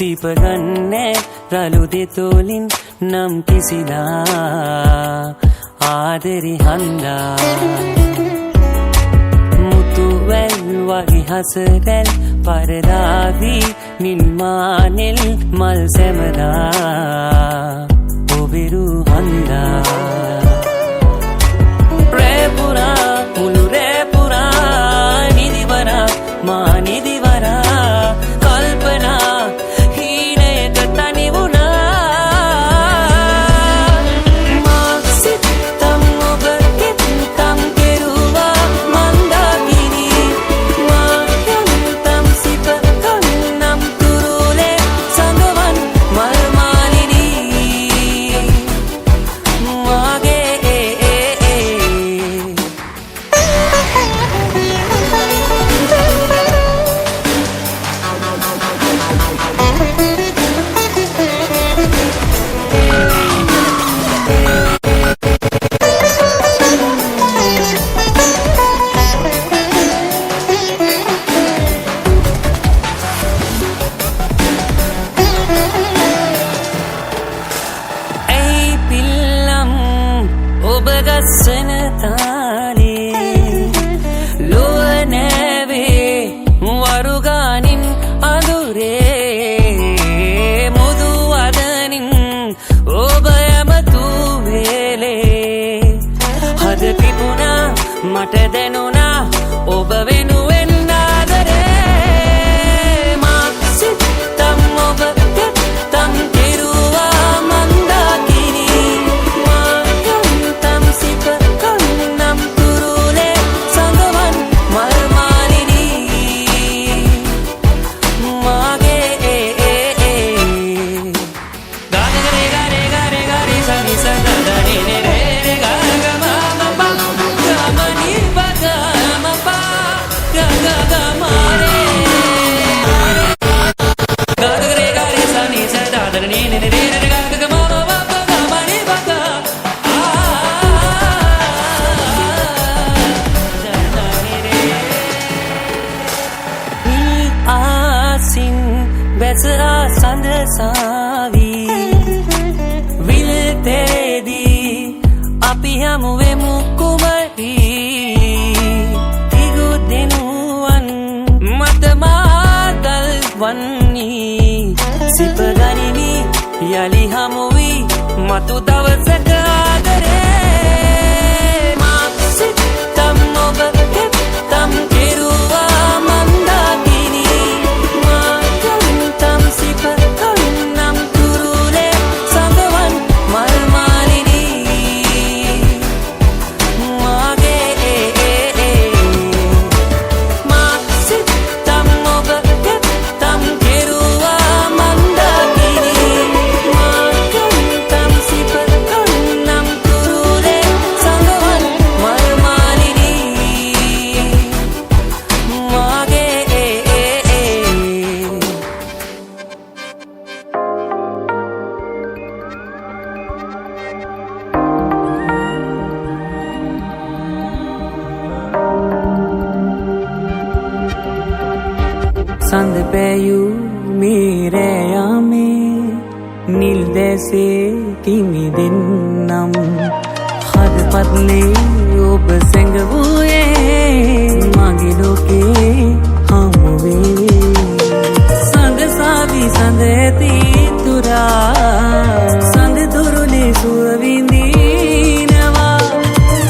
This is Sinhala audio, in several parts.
සීපගන්නේ රළු දෙතෝලින් නම් කිසිලා ආදරි හන්දා මුතු වැල් වගේ හසරැල් පරදාවී නිල්මානෙල් මල් සැමදා ඔබෙරු හන්දා රේපුරා මුළු රේපුරා නිදිවරා මා නිදිවරා කල්පනා හීනයක තනි වුණා මා සිතම් ඔබ කෙත්තම් කෙරුවා මන්දාකිනි මා යන්තම් සිප කන්නම් තුරුලේ සඳවන් මල් මාලිනී මාගේ ගස්සන තාලේ ලොව නැවේ වරුගානින් අඳුරේ මුදු වදනින් ඔබ ඇමතු වේලේ හද පිපුණා මට දැනුණා ඔබ වෙනුවෙන් ආදරේ මා සිතම් ඔබ කෙත්තම් කෙරුවා මන්දාකිනි බැසරා සඳ සාවී විල් තෙරේදී අපි හමුවෙමු කුමරී තිගු දෙනුවන් මත මාතල් වන්නී සිප ගනිමි යලි හමුවී මතු දවසක ආදරේ මා සිතම් ඔබ කෙත්තම් කෙරුවා මන්දාකිනි සඳ පෑයූ මේ යාමේ නිල් දැසේ කිමි දෙන්නම් හදපත්ලේ ඔබ සැඟවූයේ මගේ ලෝකේ හමුවේ සඳ සාවි සඳ ඇති තුරා සඳ දුරුලේ සුව විඳිනවා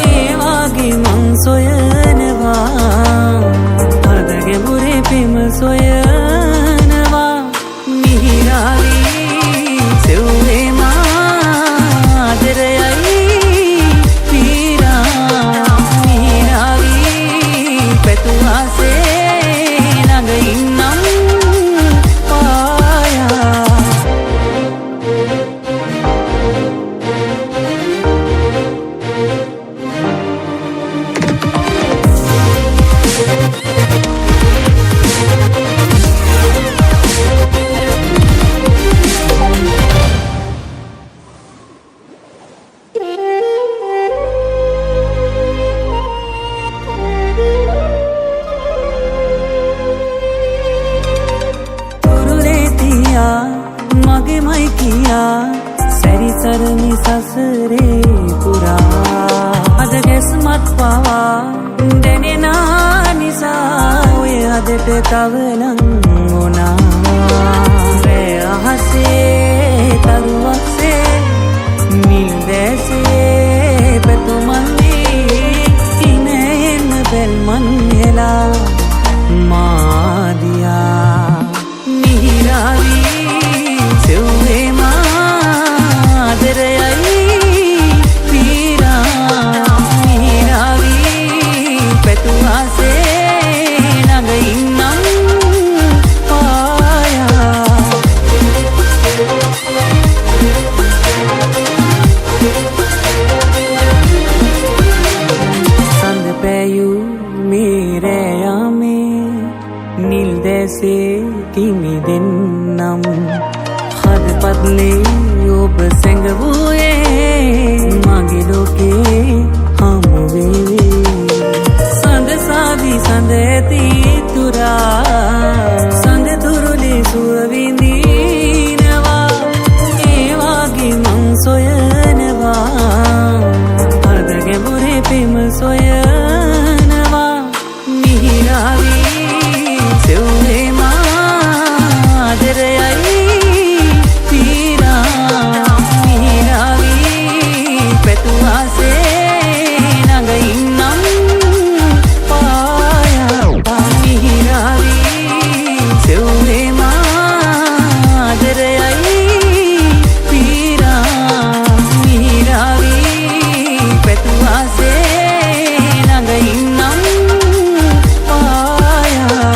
ඒ වාගේ මං සොයනවා හදගෙමුරේ පෙම සොයනවා මිහිරාවී සෙව්වේ මාදරයයි පීරා මිහිරාවී පැතුවාසේ ළඟ ඉන්නම් පායා ගියා සැරිසරමි සසරේ පුරා අද ගැස්මත් පවා දැනෙනා නිසා ඔය අදට තවලං වුණා රෑ අහසේ තරුවක්සේ නිල් දැසේ පැතුමන්දී ඉනෙන්න බැල්මන් හෙලා මාදියා මිහිරාවී සෙව්වේ මාදරයයි පීරා මිහිරාවී පැතුවාසේ නගයින්නම් පායා සඳ පැයූ මේරෑයාමේ නිල් දැසේ කිමි දෙන්නම් හදපත්ලේ ඔබ සැඟවූයේ මගේ ලෝකේ හමුවේ සඳ සාවි සඳ ඇති තුරා සඳ තුරුලේ සුව විඳිනවා ඒවාගේ මං සොයනවා අද ගැඹුරේ පෙම සොයනවා මිහිරාවී සෙව්වේ මාදරයයි පීරා මිහිරාවී පැතුවාසේ නගයින්නම් පායා මිහිරාවී සෙව්වේ මාදරයයි පීරා මිහිරාවී පැතුවාසේ නගයින්නම් පායා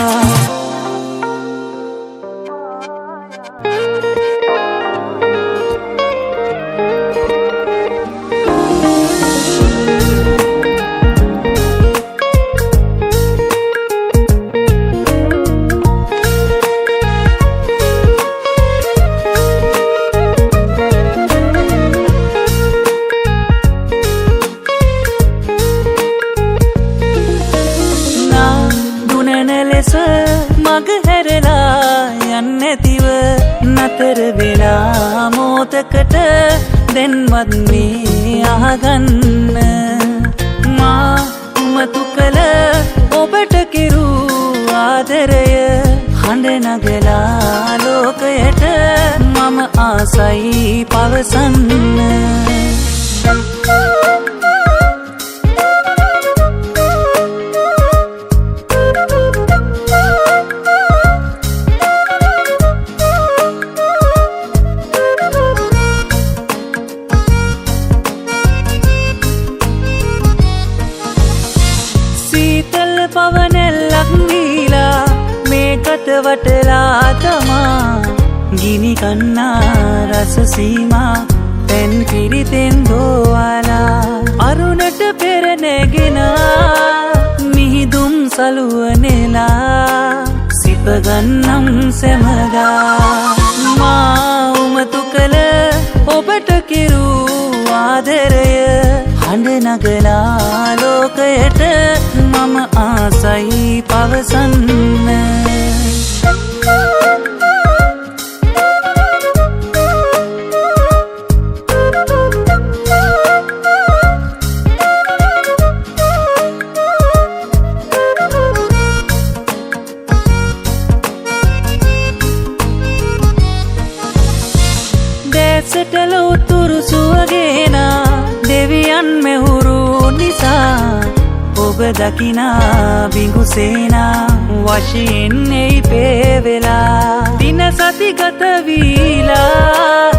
මග හැරලා යන්නැතිව නතර වෙලා මෝතකට දැන්වත් මේ අහගන්න මා උමතු කළ ඔබට කිරු ආදරය හඬ නගලා ලෝකයට මම ආසයි පවසන්න පවනෙල්ලක් දීලා මේකට වටලා තමා ගිනි කන්නා රස සීමා පෙන් පිරිතෙන් දෝවාලා අරුණට පෙර නැගෙනා මිහිදුම් සලුවනෙලා සිපගන්නම් සැමදා මා උමතු කළ ඔබට කිරු ආදරය හඬ නගලා ලෝකයට මම ආසයි පවසන්න දැසට ලොවුතුරු සුවගේනා දෙවියන් මෙහුරු නිසා ඔබ දකිනා බිඟුසේනා වශයෙන් එයි පේවෙලා දින සති ගත වීලා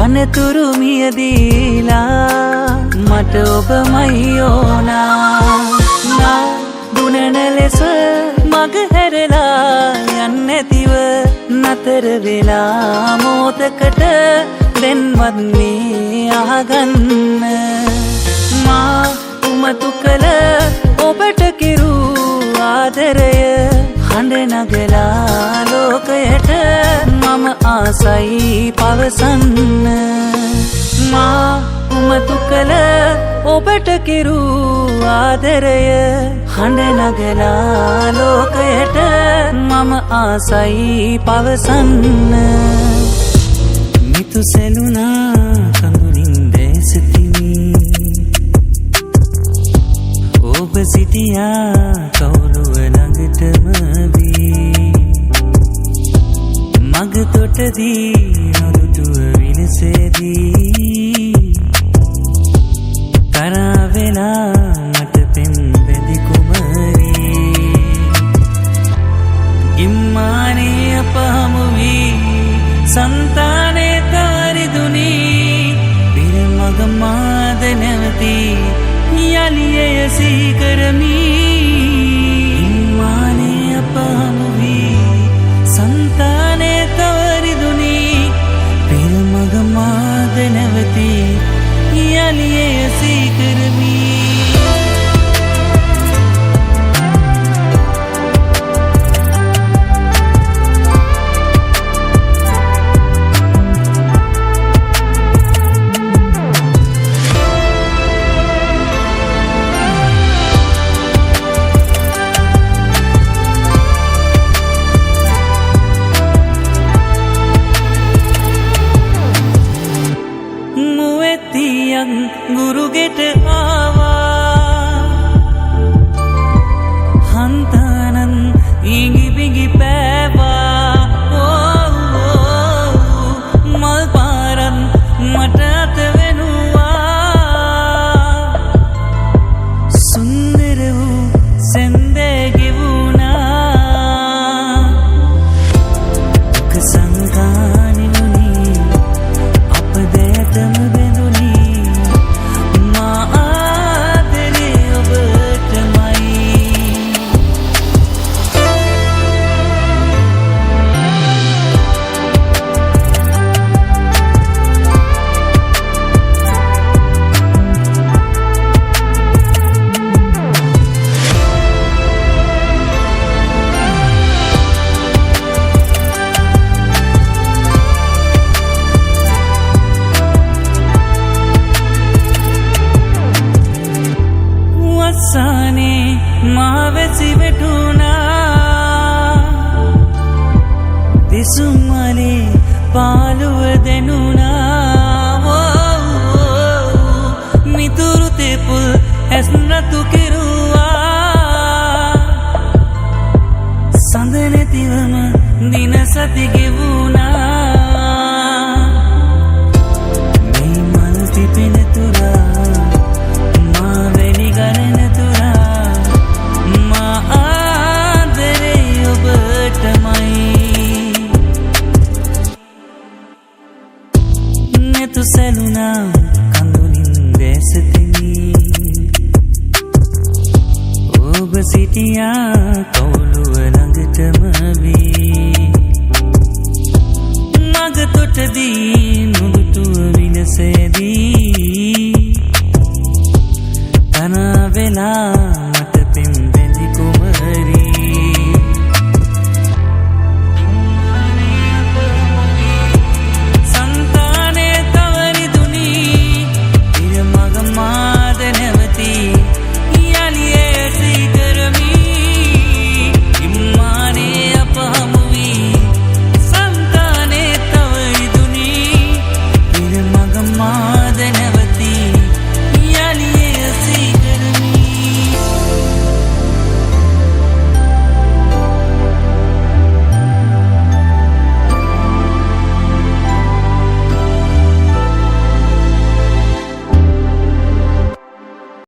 යනතුරු මියදීලා මට ඔබමයි ඕනා නා දුනන ලෙස මග හැරලා යන්නැතිව නතර වෙලා මෝතකට දැන්වත් මේ අහගන්න මා උමතු කළ ඔබට කිරු ආදරය හඬ නගලා ලෝකයට මම ආසයි පවසන්න මා උමතු කළ ඔබට කිරු ආදරය හඬ නගලා ලෝකයට මම ආසයි පවසන්න netu seluna kandurin desitimi oba sitiya kawuluwa langatama wee maga totadi nodutuwa wilisedi karavela mata pembedi kumari immane apahamuvi santane tariduni pirmagamaad nevati yaliye sikarami immane apahamuvi santane tariduni pirmagamaad nevati yaliye sikarami guru get awa hantanan ingi bingi pewa mal paran matat venuwa sundaru sende givuna kasankani muni apadetam sane mavesi vetuna disumale paluwa denuna mituru tepul esnatu kiruwa sandane tivama dinasati gevuna me manti penetura netu seluna kandurin desitimi oba sitiya kawuluwa langatama wee maga totadi nodutuwa wilisedi kanavela mata pembe